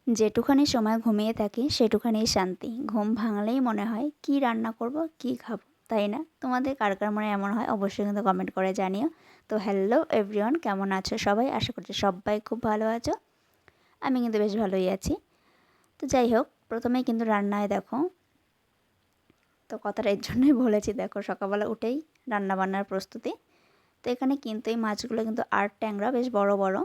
যেটুখানি সময় ঘুমিয়ে থাকি সেটুখানিই শান্তি। ঘুম ভাঙলেই মনে হয় কী রান্না করব, কী খাবো, তাই না? তোমাদের কার কার মনে এমন হয় অবশ্যই কিন্তু কমেন্ট করে জানিও। তো হ্যালো এভরিওয়ান, কেমন আছো সবাই? আশা করছি সবাই খুব ভালো আছো। আমি কিন্তু বেশ ভালোই আছি। তো যাই হোক, প্রথমেই কিন্তু রান্নায় দেখো, তো কথাটা এর জন্যই বলেছি, দেখো সকালবেলা উঠেই রান্নাবান্নার প্রস্তুতি। তো এখানে কিন্তু এই মাছগুলো কিন্তু ট্যাংরা, বেশ বড় বড়।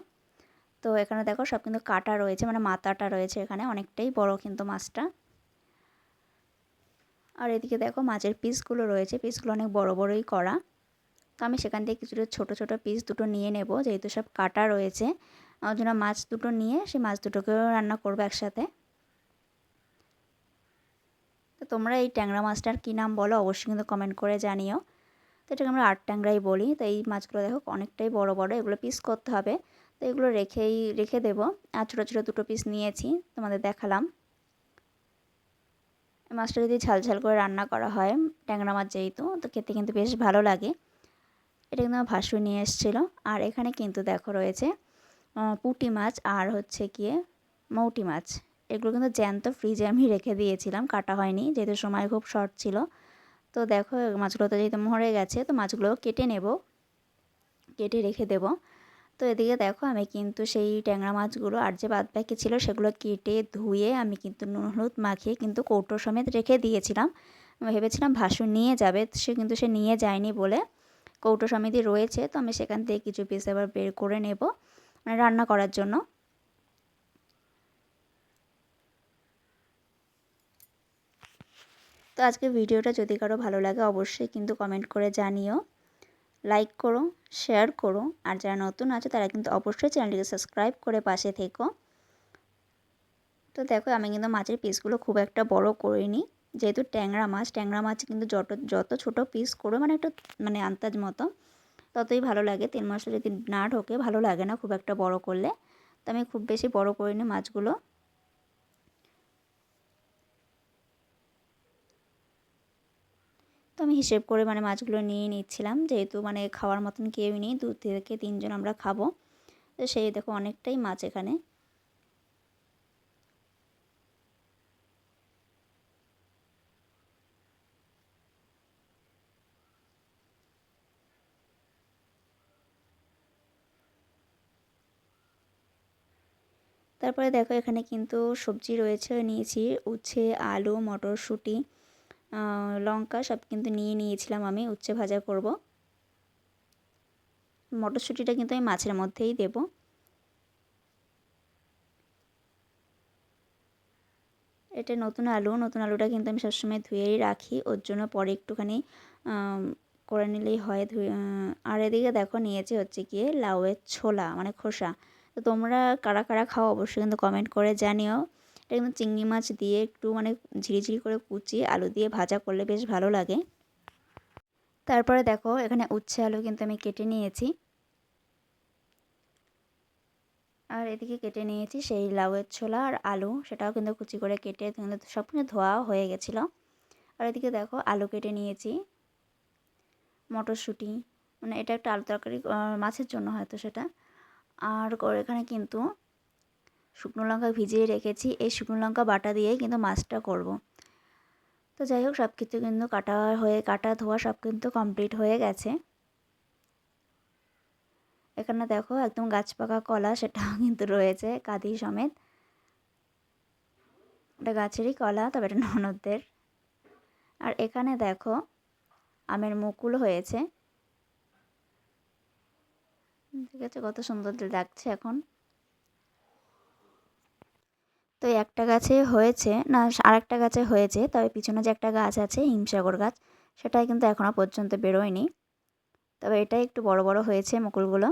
তো এখানে দেখো সব কিন্তু কাটা রয়েছে, মানে মাথাটা রয়েছে এখানে, অনেকটাই বড় কিন্তু মাছটা। আর এদিকে দেখো মাছের পিসগুলো রয়েছে, পিসগুলো অনেক বড় বড়ই করা। তো আমি সেখান থেকে কিছুটা ছোট ছোট পিস দুটো নিয়ে নেব, যেহেতু সব কাটা রয়েছে। আমার জন্য মাছ দুটো নিয়ে সেই মাছ দুটোকেও রান্না করবো একসাথে। তো তোমরা এই ট্যাংরা মাছটার কী নাম বলো অবশ্যই কিন্তু কমেন্ট করে জানিও। তো এটাকে আমরা ট্যাংরাই বলি। তো এই মাছগুলো দেখো অনেকটাই বড় বড়, এগুলো পিস করতে হবে। তো এগুলো রেখে দেবো। আর ছোটো ছোটো দুটো পিস নিয়েছি, তোমাদের দেখালাম। মাছটা যদি ঝাল ঝাল করে রান্না করা হয়, ট্যাংরা মাছ যেহেতু, তো খেতে কিন্তু বেশ ভালো লাগে। এটা কিন্তু আমার ভাসুর নিয়ে এসেছিলো। আর এখানে কিন্তু দেখো রয়েছে পুঁটি মাছ আর হচ্ছে গিয়ে মৌটি মাছ। এগুলো কিন্তু জ্যান্ত ফ্রিজে আমি রেখে দিয়েছিলাম, কাটা হয়নি যেহেতু সময় খুব শর্ট ছিল। তো দেখো মাছগুলো তো যেহেতু মরে গেছে, তো মাছগুলো কেটে নেব, কেটে রেখে দেবো। তো এদিকে দেখো আমি কিন্তু সেই ট্যাংরা মাছগুলো আর যে বাদ বাকি ছিল সেগুলো কেটে ধুয়ে আমি কিন্তু নুন হলুদ মাখিয়ে কিন্তু কৌটো সমেত রেখে দিয়েছিলাম। ভেবেছিলাম ভাসুর নিয়ে যাবে, সে নিয়ে যায়নি বলে কৌটো সমেতই রয়েছে। তো আমি সেখান থেকে কিছু পিস আবার বের করে নেব, মানে রান্না করার জন্য। তো আজকে ভিডিওটা যদি কারো ভালো লাগে অবশ্যই কিন্তু কমেন্ট করে জানিও, লাইক করো, শেয়ার করো। আর যারা নতুন আছে তারা কিন্তু অবশ্যই চ্যানেলটিকে সাবস্ক্রাইব করে পাশে থেকো। তো দেখো আমি কিন্তু মাছের পিসগুলো খুব একটা বড় করিনি, যেহেতু ট্যাংরা মাছ কিন্তু যত যত ছোটো পিস করো, মানে একটু মানে আন্দাজ মতো, ততই ভালো লাগে। তেল মশলা যদি না ঢোকে ভালো লাগে না খুব একটা বড় করলে। তো আমি খুব বেশি বড় করিনি মাছগুলো। তো আমি হিসেব করে মানে মাছগুলো নিয়ে নিচ্ছিলাম, যেহেতু মানে খাওয়ার মতন কেউই নেই, 2 থেকে 3 জন আমরা খাবো। তো সেই দেখো অনেকটাই মাছ এখানে। তারপরে দেখো এখানে কিন্তু সবজি রয়েছে, নিয়েছি উচ্ছে, আলু, মটরশুঁটি, লঙ্কা সব কিন্তু নিয়েছিলাম আমি উচ্ছে ভাজা করব। মটরশুঁটিটা কিন্তু আমি মাছের মধ্যেই দেব। এটা নতুন আলু, নতুন আলুটা কিন্তু আমি সবসময় ধুয়েই রাখি, ওর জন্য পরে একটুখানি করে নিলেই হয় ধুয়ে। আর এদিকে দেখো নিয়েছি হচ্ছে গিয়ে লাউয়ের ছোলা, মানে খোসা। তো তোমরা কারা কারা খাও অবশ্যই কিন্তু কমেন্ট করে জানিও। এটা কিন্তু চিংড়ি মাছ দিয়ে একটু মানে ঝিরিঝিরি করে কুচিয়ে আলু দিয়ে ভাজা করলে বেশ ভালো লাগে। তারপরে দেখো এখানে উচ্ছে আলু কিন্তু আমি কেটে নিয়েছি। আর এদিকে কেটে নিয়েছি সেই লাউয়ের ছোলা আর আলু, সেটাও কিন্তু কুচি করে কেটে কিন্তু সব কিছু ধোয়াও হয়ে গেছিলো। আর এদিকে দেখো আলু কেটে নিয়েছি, মটরশুঁটি, মানে এটা একটা আলু তরকারি মাছের জন্য হয়তো সেটা। আর এখানে কিন্তু শুকনো লঙ্কা ভিজিয়ে রেখেছি, এই শুকনো লঙ্কা বাটা দিয়েই কিন্তু মাছটা করব। তো যাই হোক সব কিছু কিন্তু কাটা ধোয়া সব কিন্তু কমপ্লিট হয়ে গেছে। এখানে দেখো একদম গাছ পাকা কলা, সেটাও কিন্তু রয়েছে কাঁদি সমেত। এটা গাছেরই কলা, তবে এটা ননদদের। আর এখানে দেখো আমের মুকুল হয়েছে, ঠিক আছে, কত সুন্দর লাগছে এখন। তো একটা গাছে হয়েছে না, আরেকটা গাছে হয়েছে, তবে পিছনে যে একটা গাছ আছে হিমসাগর গাছ, সেটাই কিন্তু এখনও পর্যন্ত বেরোয়নি। তবে এটাই একটু বড় বড় হয়েছে মুকুলগুলো।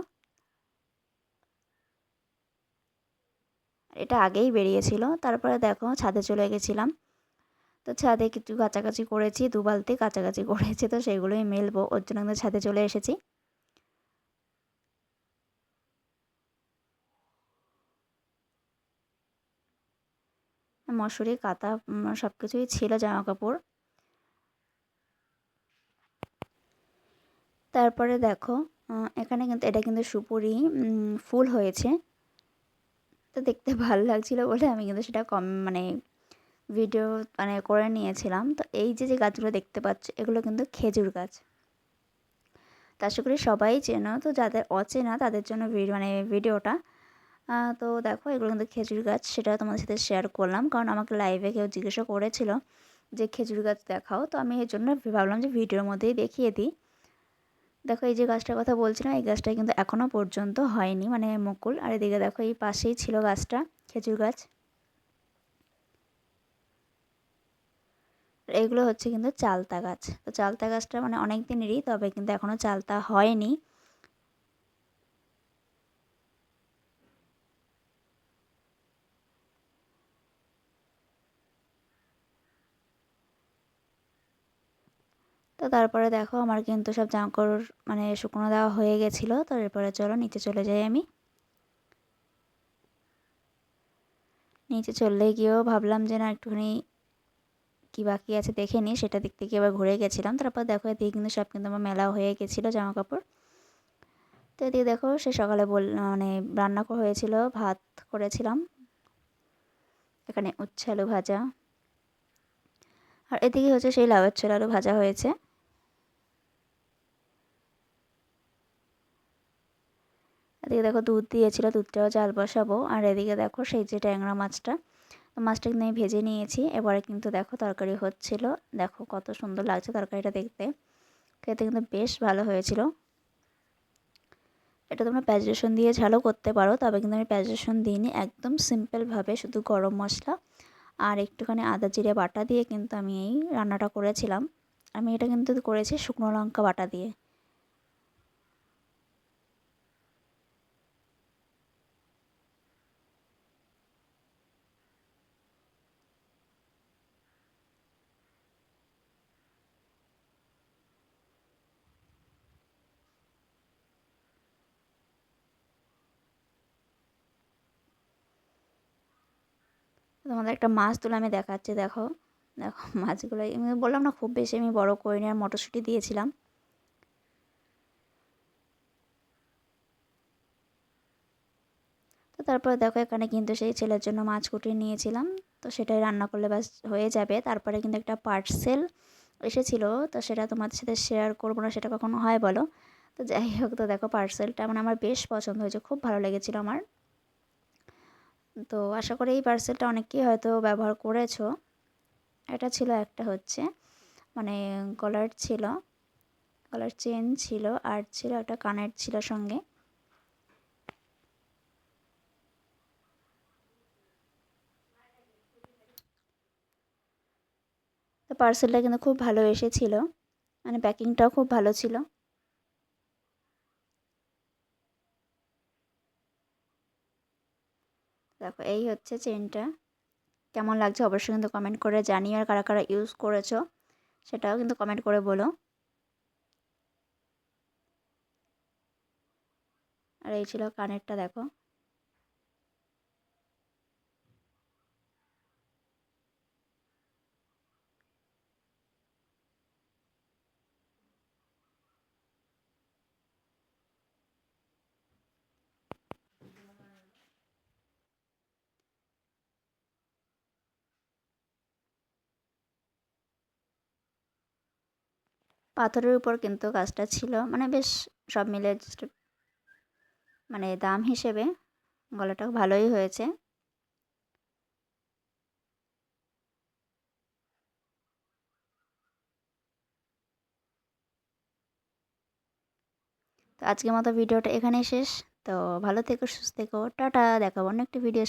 এটা আগেই বেরিয়েছিল। তারপরে দেখো ছাদে চলে গেছিলাম। তো ছাদে কিছু কাচাকাচি করেছি, 2 বালতি কাচাকাচি করেছি, তো সেগুলোই মেলবো, ওর জন্য কিন্তু ছাদে চলে এসেছি। মশুরি, কাঁথা, সব কিছুই ছিল, জামা কাপড়। তারপরে দেখো এখানে কিন্তু এটা কিন্তু সুপুরি ফুল হয়েছে। তো দেখতে ভালো লাগছিলো বলে আমি কিন্তু সেটা মানে ভিডিও মানে করে নিয়েছিলাম। তো এই যে গাছগুলো দেখতে পাচ্ছ এগুলো কিন্তু খেজুর গাছ। তো আশা করি সবাই চেনো, তো যাদের অচেনা তাদের জন্য মানে ভিডিওটা। তো দেখো এগুলো কিন্তু খেজুর গাছ, সেটাও তোমাদের সাথে শেয়ার করলাম কারণ আমাকে লাইভে কেউ জিজ্ঞাসা করেছিল যে খেজুর গাছ দেখাও, তো আমি এর জন্য ভাবলাম যে ভিডিওর মধ্যেই দেখিয়ে দিই। দেখো এই যে গাছটার কথা বলছিলাম এই গাছটা কিন্তু এখনও পর্যন্ত হয়নি মানে মুকুল। আর এদিকে দেখো এই পাশেই ছিল গাছটা খেজুর গাছ। এগুলো হচ্ছে কিন্তু চালতা গাছ। তো চালতা গাছটা মানে অনেক দিনেরই, তবে কিন্তু এখনও চালতা হয়নি। তো তারপরে দেখো আমার কিন্তু সব জামাকাপড় মানে শুকনো দেওয়া হয়ে গেছিলো। তো এরপরে চলো নিচে চলে যাই আমি। নিচে চললে গিয়েও ভাবলাম যে না একটুখানি কী বাকি আছে দেখে নিই, সেটা দেখতে গিয়ে আবার ঘুরে গেছিলাম। তারপর দেখো এদিকে কিন্তু সব কিন্তু আমার মেলা হয়ে গেছিলো জামা কাপড়। তো এদিকে দেখো সে সকালে মানে রান্না হয়েছিল, ভাত করেছিলাম, এখানে উচ্ছে আলু ভাজা, আর এদিকে হচ্ছে সেই লাউয়ের ছোলা আলু ভাজা হয়েছে। এদিকে দেখো দুধ দিয়েছিল, দুধটাও জাল বসাবো। আর এদিকে দেখো সেই যে ট্যাংরা মাছটা, তো মাছটা কিন্তু আমি ভেজে নিয়েছি। এবারে কিন্তু দেখো তরকারি হচ্ছিল, দেখো কত সুন্দর লাগছে তরকারিটা দেখতে, খেতে কিন্তু বেশ ভালো হয়েছিল। এটা তোমরা পেঁয়াজ রসুন দিয়ে ঝালও করতে পারো, তবে কিন্তু আমি পেঁয়াজ রসুন দিইনি, একদম সিম্পলভাবে শুধু গরম মশলা আর একটুখানি আদা জিরে বাটা দিয়ে কিন্তু আমি এই রান্নাটা করেছিলাম। আমি এটা কিন্তু করেছি শুকনো লঙ্কা বাটা দিয়ে। তোমাদের একটা মাছ তুলে আমি দেখাচ্ছি, দেখো দেখো মাছগুলো আমি বললাম না খুব বেশি আমি বড় করিনি, আর মটরশুঁটি দিয়েছিলাম। তো তারপরে দেখো এখানে কিন্তু সেই ছেলের জন্য মাছ কুটিয়ে নিয়েছিলাম, তো সেটাই রান্না করলে ব্যাস হয়ে যাবে। তারপরে কিন্তু একটা পার্সেল এসেছিলো, তো সেটা তোমাদের সাথে শেয়ার করবো না, সেটা কখনো হয় বলো। তো যাই হোক, তো দেখো পার্সেলটা মানে আমার বেশ পছন্দ হয়েছে, খুব ভালো লেগেছিলো আমার। তো আশা করি এই পার্সেলটা অনেকেই হয়তো ব্যবহার করেছো। এটা ছিল একটা হচ্ছে মানে গলার ছিল, গলার চেন ছিল, আর ছিল একটা কানের ছিল সঙ্গে। তো পার্সেলটা কিন্তু খুব ভালো এসেছিলো, মানে প্যাকিংটাও খুব ভালো ছিল। দেখো এই হচ্ছে চেনটা, কেমন লাগছে অবশ্যই কিন্তু কমেন্ট করে জানিও, আর কারা কারা ইউজ করেছো সেটাও কিন্তু কমেন্ট করে বলো। আর এই ছিল কানেরটা, দেখো। পাথরের উপর কিন্তু কাজটা ছিল, মানে বেশ সব মিলে just মানে দাম হিসেবে গলাটাও ভালোই হয়েছে। তো আজকের মতো ভিডিওটা এখানেই শেষ। তো ভালো থেকো, সুস্থ থেকো, টাটা, দেখাবো অন্য একটি ভিডিও।